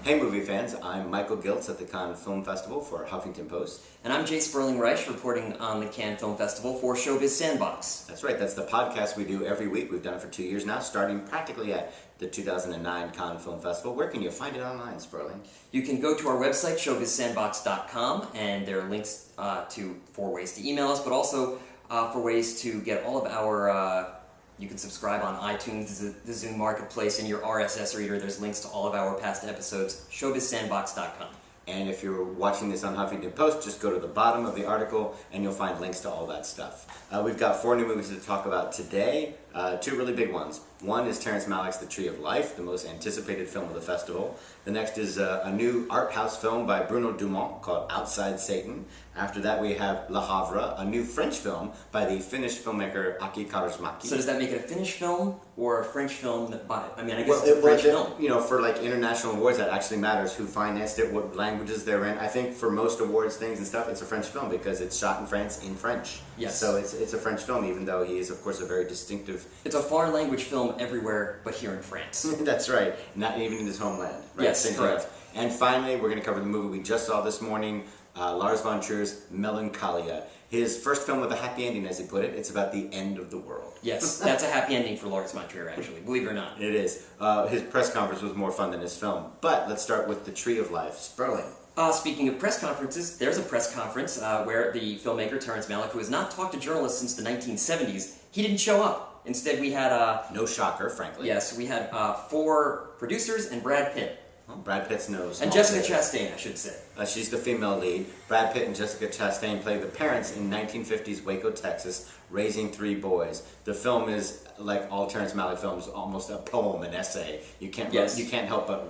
Hey movie fans, I'm Michael Giltz at the Cannes Film Festival for Huffington Post. And I'm J. Sperling Reich, reporting on the Cannes Film Festival for Showbiz Sandbox. That's right, that's the podcast we do every week. We've done it for 2 years now, starting practically at the 2009 Cannes Film Festival. Where can you find it online, Sperling? You can go to our website, showbizsandbox.com, and there are links for ways to email us, but also for ways to get all of our... you can subscribe on iTunes, the Zoom Marketplace, in your RSS reader. There's links to all of our past episodes, showbizsandbox.com. And if you're watching this on Huffington Post, just go to the bottom of the article and you'll find links to all that stuff. We've got 4 new movies to talk about today, 2 really big ones. One is Terrence Malick's The Tree of Life, the most anticipated film of the festival. The next is a new art house film by Bruno Dumont called Outside Satan. After that we have Havre, a new French film by the Finnish filmmaker Aki Kaurismäki. So does that make it a Finnish film or a French film? I guess it's a French film. You know, for like international awards, that actually matters. Who financed it, what languages they're in. I think for most awards things and stuff, it's a French film because it's shot in France in French. Yes. So it's a French film, even though he is, of course, a very distinctive... It's a foreign language film everywhere but here in France. That's right. Not even in his homeland. Right? Yes, correct. And finally, we're going to cover the movie we just saw this morning, Lars Von Trier's Meloncholia. His first film with a happy ending, as he put it. It's about the end of the world. Yes, that's a happy ending for Lars Von Trier, actually, believe it or not. It is. His press conference was more fun than his film. But let's start with The Tree of Life. Sperling. Speaking of press conferences, there's a press conference where the filmmaker, Terrence Malick, who has not talked to journalists since the 1970s, he didn't show up. Instead, we had... no shocker, frankly. Yes, we had 4 producers and Brad Pitt. Well, Brad Pitt's nose. And Jessica Chastain, I should say. She's the female lead. Brad Pitt and Jessica Chastain play the parents in 1950s Waco, Texas, raising 3 boys. The film is, like all Terrence Malick films, almost a poem, an essay. You can't help but...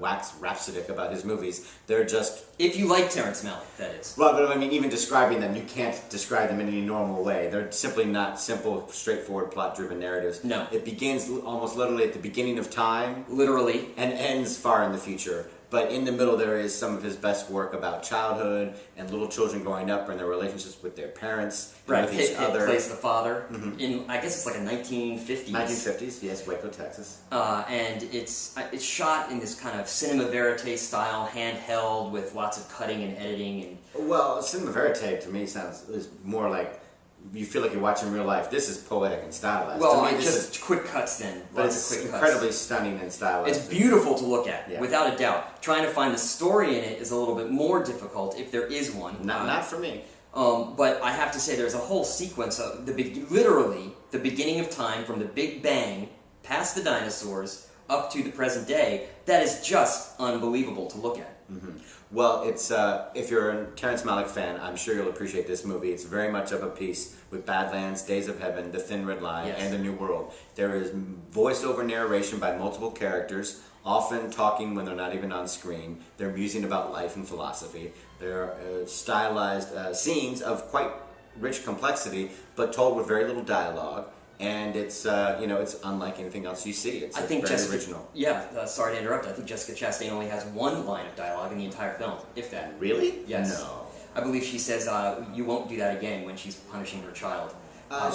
wax rhapsodic about his movies. They're just... If you like Terrence Malick, that is. Well, but I mean, even describing them, you can't describe them in any normal way. They're simply not simple, straightforward, plot-driven narratives. No. It begins almost literally at the beginning of time. Literally. And ends far in the future. But in the middle there is some of his best work about childhood and little children growing up and their relationships with their parents and with each other. Pitt plays the father in, I guess it's like a 1950s. 1950s, yes, Waco, Texas. And it's shot in this kind of cinema verite style, handheld, with lots of cutting and editing. And well, cinema verite to me is more like you feel like you're watching real life. This is poetic and stylized. Well, just quick cuts then. But it's incredibly stunning and stylized. It's beautiful to look at, without a doubt. Trying to find the story in it is a little bit more difficult, if there is one. Not for me. But I have to say there's a whole sequence of, literally, the beginning of time, from the Big Bang, past the dinosaurs, up to the present day, that is just unbelievable to look at. Well, it's if you're a Terrence Malick fan, I'm sure you'll appreciate this movie. It's very much of a piece with Badlands, Days of Heaven, The Thin Red Line, and The New World. There is voiceover narration by multiple characters, often talking when they're not even on screen. They're musing about life and philosophy. There are stylized scenes of quite rich complexity, but told with very little dialogue. And it's it's unlike anything else you see. It's very original. Yeah, sorry to interrupt. I think Jessica Chastain only has 1 line of dialogue in the entire film, if that. Really? Yes. No. I believe she says, "You won't do that again," when she's punishing her child.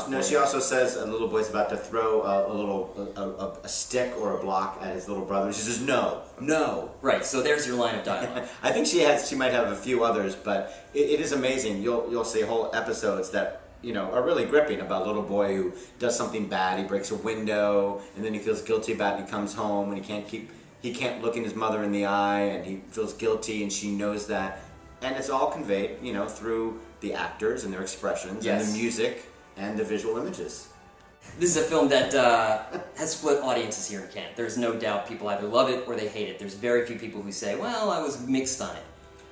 No, she also says a little boy's about to throw a stick or a block at his little brother. And she says, "No, no." Right. So there's your line of dialogue. I think she might have a few others, but it is amazing. You'll see whole episodes that are really gripping about a little boy who does something bad. He breaks a window, and then he feels guilty about it. He comes home, and he can't look in his mother in the eye, and he feels guilty, and she knows that. And it's all conveyed, through the actors and their expressions, and the music, and the visual images. This is a film that has split audiences here in Cannes. There's no doubt people either love it or they hate it. There's very few people who say, well, I was mixed on it.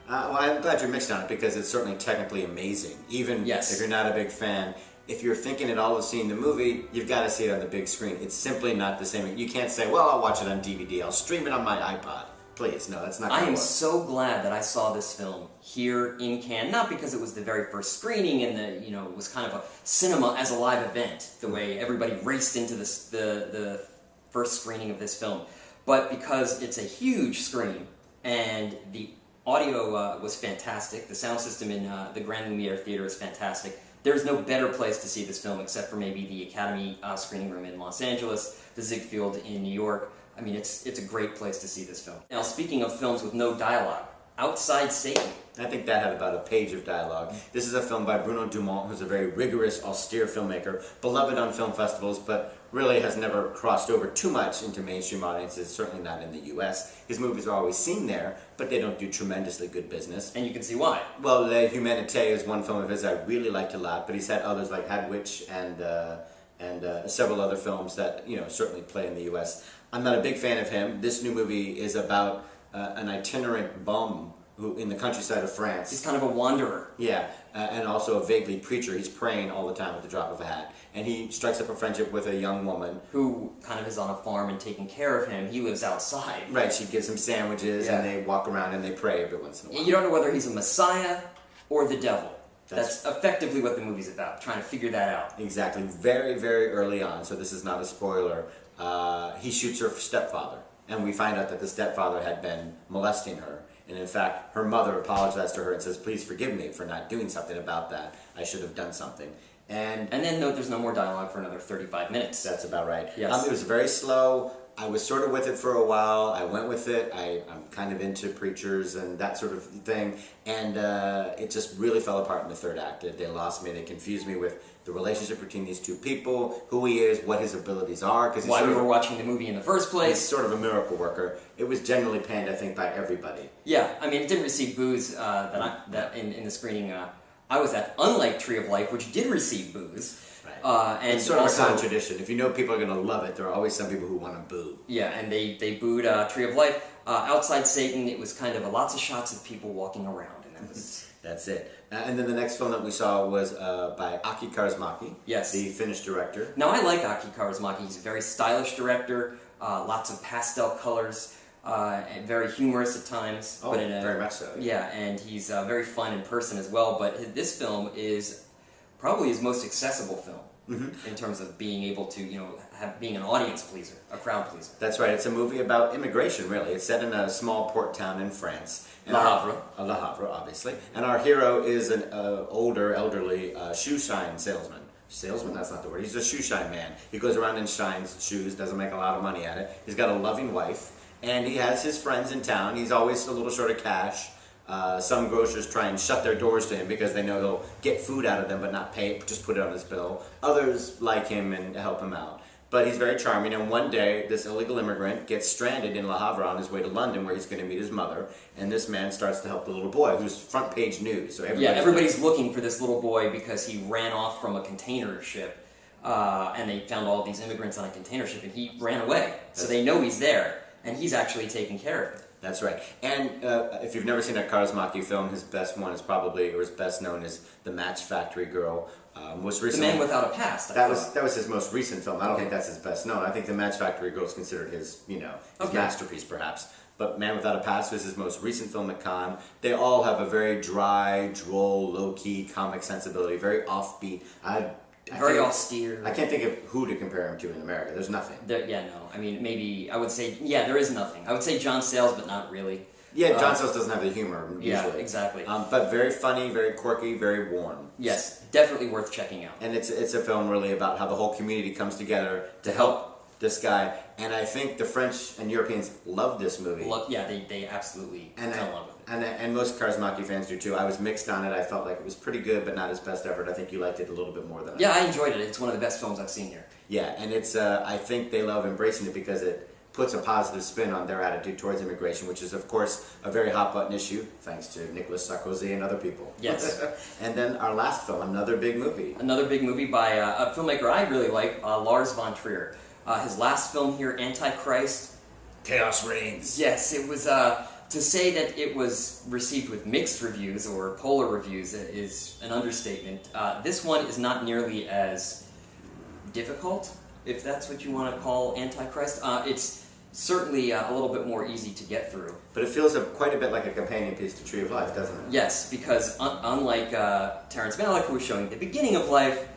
Well, I'm glad you're mixed on it because it's certainly technically amazing. Even if you're not a big fan, if you're thinking at all of seeing the movie, you've got to see it on the big screen. It's simply not the same. You can't say, well, I'll watch it on DVD. I'll stream it on my iPod. Please, no, that's not going to work. I am so glad that I saw this film here in Cannes, not because it was the very first screening and it was kind of a cinema as a live event, the way everybody raced into the first screening of this film, but because it's a huge screen and the audio was fantastic. The sound system in the Grand Lumiere Theater is fantastic. There's no better place to see this film except for maybe the Academy screening room in Los Angeles, the Ziegfeld in New York. I mean, it's a great place to see this film. Now, speaking of films with no dialogue, Outside Satan. I think that had about a page of dialogue. This is a film by Bruno Dumont, who's a very rigorous, austere filmmaker, beloved on film festivals, but really has never crossed over too much into mainstream audiences, certainly not in the US. His movies are always seen there, but they don't do tremendously good business. And you can see why. Well, Le Humanité is one film of his I really liked a lot, but he's had others like Hadwich and several other films that, you know, certainly play in the US. I'm not a big fan of him. This new movie is about an itinerant bum who in the countryside of France. He's kind of a wanderer. Yeah, and also a vaguely preacher. He's praying all the time at the drop of a hat. And he strikes up a friendship with a young woman. Who kind of is on a farm and taking care of him. He lives outside. Right, she gives him sandwiches and they walk around and they pray every once in a while. You don't know whether he's a messiah or the devil. That's effectively what the movie's about, trying to figure that out. Exactly, very, very early on, so this is not a spoiler. He shoots her stepfather. And we find out that the stepfather had been molesting her. And in fact, her mother apologized to her and says, please forgive me for not doing something about that. I should have done something. And then there's no more dialogue for another 35 minutes. That's about right. Yes. It was very slow. I was sort of with it for a while. I went with it. I'm kind of into preachers and that sort of thing. And it just really fell apart in the third act. They lost me. They confused me with the relationship between these two people, who he is, what his abilities are. Why we were watching the movie in the first place. He's sort of a miracle worker. It was generally panned, I think, by everybody. Yeah, I mean, it didn't receive boos in the screening I was at, unlike Tree of Life, which did receive boos. Right. And it's sort of a common tradition. If you know people are going to love it, there are always some people who want to boo. Yeah, and they booed Tree of Life. Outside Satan, it was kind of lots of shots of people walking around, and that was... That's it. And then the next film that we saw was by Aki Kaurismäki, yes, the Finnish director. Now, I like Aki Kaurismäki. He's a very stylish director, lots of pastel colors, and very humorous at times. Oh, but very much so. Yeah, and he's very fun in person as well. But this film is probably his most accessible film. Mm-hmm. In terms of being able to, being an audience pleaser, a crowd pleaser. That's right. It's a movie about immigration, really. It's set in a small port town in France. Le Havre. Le Havre, obviously. And our hero is an elderly shoe shine salesman. Salesman? That's not the word. He's a shoe shine man. He goes around and shines shoes, doesn't make a lot of money at it. He's got a loving wife, and he has his friends in town. He's always a little short of cash. Some grocers try and shut their doors to him because they know he'll get food out of them but not pay it, just put it on his bill. Others like him and help him out. But he's very charming, and one day this illegal immigrant gets stranded in Le Havre on his way to London where he's going to meet his mother, and this man starts to help the little boy who's front page news. So everybody's looking for this little boy because he ran off from a container ship, and they found all these immigrants on a container ship, and he ran away. So they know he's there, and he's actually taking care of it. That's right. And if you've never seen a Kaurismäki film, his best one is probably, or his best known is The Match Factory Girl. Most recently, The Man Without a Past. That was his most recent film. I don't think that's his best known. I think The Match Factory Girl is considered his masterpiece, perhaps. But Man Without a Past was his most recent film at Cannes. They all have a very dry, droll, low-key comic sensibility, very offbeat. Very austere. I can't think of who to compare him to in America. There's nothing. I mean, maybe I would say, there is nothing. I would say John Sayles, but not really. Yeah, John Sayles doesn't have the humor, usually. Yeah, exactly. But very funny, very quirky, very warm. Yes, definitely worth checking out. And it's a film really about how the whole community comes together to help this guy. And I think the French and Europeans love this movie. They absolutely fell in love with it. And most Kaurismäki fans do too. I was mixed on it. I felt like it was pretty good, but not his best effort. I think you liked it a little bit more than I did. Yeah, I enjoyed it. It's one of the best films I've seen here. Yeah, and it's I think they love embracing it because it puts a positive spin on their attitude towards immigration, which is, of course, a very hot-button issue, thanks to Nicolas Sarkozy and other people. Yes. And then our last film, another big movie. Another big movie by a filmmaker I really like, Lars Von Trier. His last film here, Antichrist. Chaos Reigns. Yes, it was... to say that it was received with mixed reviews or polar reviews is an understatement. This one is not nearly as difficult, if that's what you want to call Antichrist. It's certainly a little bit more easy to get through. But it feels quite a bit like a companion piece to Tree of Life, doesn't it? Yes, because unlike Terrence Malick, who was showing the beginning of life,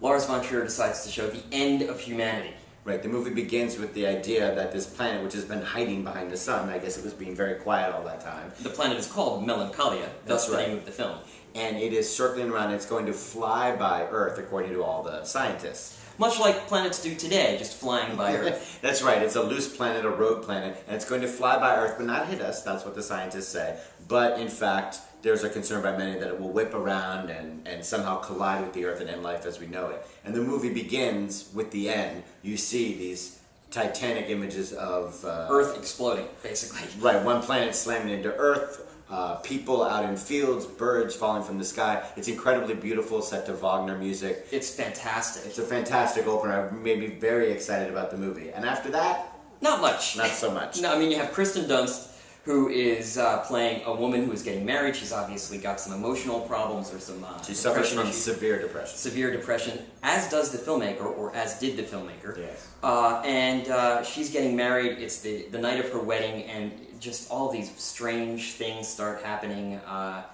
Lars Von Trier decides to show the end of humanity. Right, the movie begins with the idea that this planet, which has been hiding behind the sun, I guess it was being very quiet all that time. The planet is called Meloncholia, that's the name of the film. And it is circling around, it's going to fly by Earth, according to all the scientists. much like planets do today, just flying by Earth. That's right. It's a loose planet, a rogue planet, and it's going to fly by Earth but not hit us. That's what the scientists say. But in fact, there's a concern by many that it will whip around and somehow collide with the Earth and end life as we know it. And the movie begins with the end. You see these titanic images of Earth exploding, basically. Right, one planet slamming into Earth, people out in fields, birds falling from the sky. It's incredibly beautiful, set to Wagner music. It's fantastic. It's a fantastic opener. I've made me very excited about the movie. And after that, not much. Not so much. No, I mean, you have Kirsten Dunst, who is playing a woman who is getting married. She's obviously got some emotional problems or some she suffers from issues. severe depression. Severe depression, as does the filmmaker, or as did the filmmaker. Yes. And she's getting married. It's the night of her wedding, and just all these strange things start happening.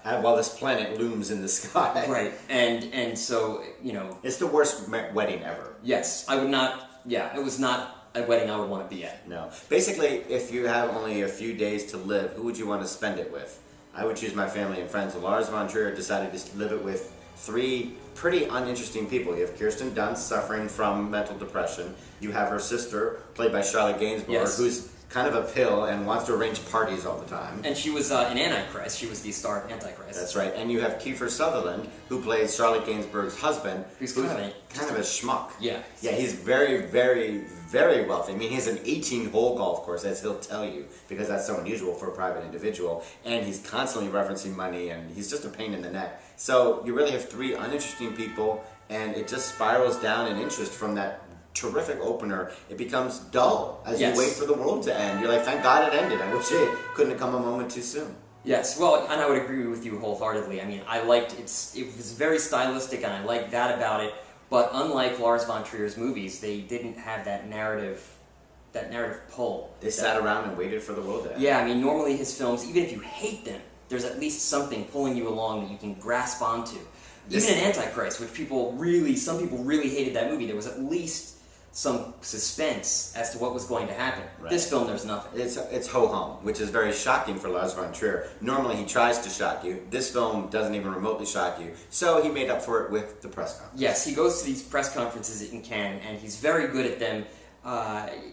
While this planet looms in the sky. Right, and so, you know... It's the worst wedding ever. Yes, I would not... Yeah, it was not a wedding I would want to be at. No. Basically, if you have only a few days to live, who would you want to spend it with? I would choose my family and friends. Lars Von Trier decided to live it with 3 pretty uninteresting people. You have Kirsten Dunst suffering from mental depression. You have her sister, played by Charlotte Gainsbourg, yes. who's kind of a pill and wants to arrange parties all the time. And she was in Antichrist. She was the star of Antichrist. That's right. And you have Kiefer Sutherland, who plays Charlotte Gainsbourg's husband. Who's kind of a schmuck. Yeah. Yeah, he's very, very, very wealthy. I mean, he has an 18-hole golf course, as he'll tell you, because that's so unusual for a private individual. And he's constantly referencing money, and he's just a pain in the neck. So you really have 3 uninteresting people, and it just spirals down in interest from that terrific opener. It becomes dull as yes. you wait for the world to end. You're like, thank God it ended. I wish it couldn't have come a moment too soon. Yes, well, and I would agree with you wholeheartedly. I mean, I liked it was very stylistic, and I liked that about it. But unlike Lars Von Trier's movies, they didn't have that narrative pull. They sat around and waited for the world to end. Yeah, I mean, normally his films, even if you hate them, there's at least something pulling you along that you can grasp onto. Even in Antichrist, which some people really hated that movie, there was at least some suspense as to what was going to happen. Right. This film, there's nothing. It's ho-hum, which is very shocking for Lars Von Trier. Normally he tries to shock you. This film doesn't even remotely shock you. So he made up for it with the press conference. Yes, he goes to these press conferences in Cannes, and he's very good at them.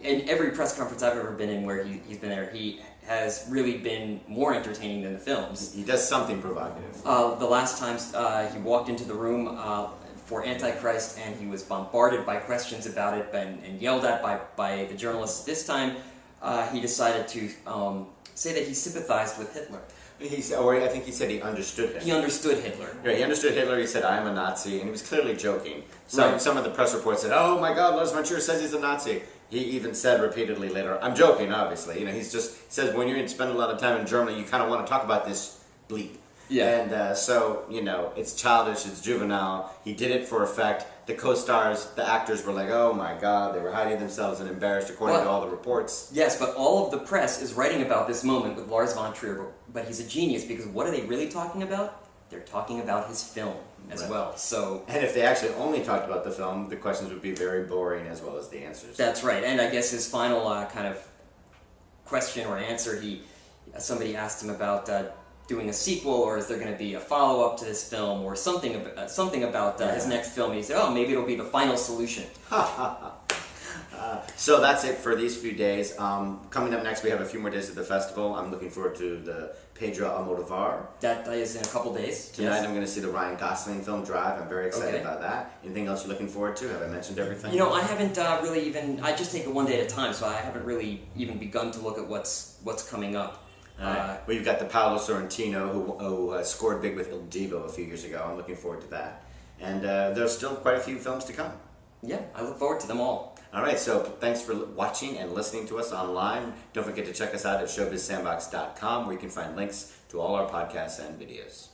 In every press conference I've ever been in where he's been there, he has really been more entertaining than the films. He does something provocative. The last time he walked into the room for Antichrist, and he was bombarded by questions about it and yelled at by the journalists. This time, he decided to say that he sympathized with Hitler. I think he said he understood Hitler. He understood Hitler. Yeah, he understood Hitler. He said, "I'm a Nazi," and he was clearly joking. Some of the press reports said, "Oh my God, Lars Von Trier says he's a Nazi." He even said repeatedly later, "I'm joking, obviously." You know, he says when you spend a lot of time in Germany, you kind of want to talk about this bleep. Yeah. And so, you know, it's childish, it's juvenile. He did it for effect. The co-stars, the actors were like, oh my God, they were hiding themselves and embarrassed according to all the reports. Yes, but all of the press is writing about this moment with Lars Von Trier, but he's a genius because what are they really talking about? They're talking about his film as well. So, and if they actually only talked about the film, the questions would be very boring as well as the answers. That's right. And I guess his final kind of question or answer, somebody asked him about doing a sequel, or is there going to be a follow-up to this film, or something about his next film. And he said, oh, maybe it'll be the final solution. So that's it for these few days. Coming up next, we have a few more days at the festival. I'm looking forward to the Pedro Almodovar. That is in a couple days. Tonight yes. I'm going to see the Ryan Gosling film Drive. I'm very excited about that. Anything else you're looking forward to? Have I mentioned everything? You know, I haven't really even... I just take it one day at a time, so I haven't really even begun to look at what's coming up. Well, you've got the Paolo Sorrentino, who scored big with Il Divo a few years ago. I'm looking forward to that. And there's still quite a few films to come. Yeah, I look forward to them all. All right, so thanks for watching and listening to us online. Don't forget to check us out at showbizsandbox.com, where you can find links to all our podcasts and videos.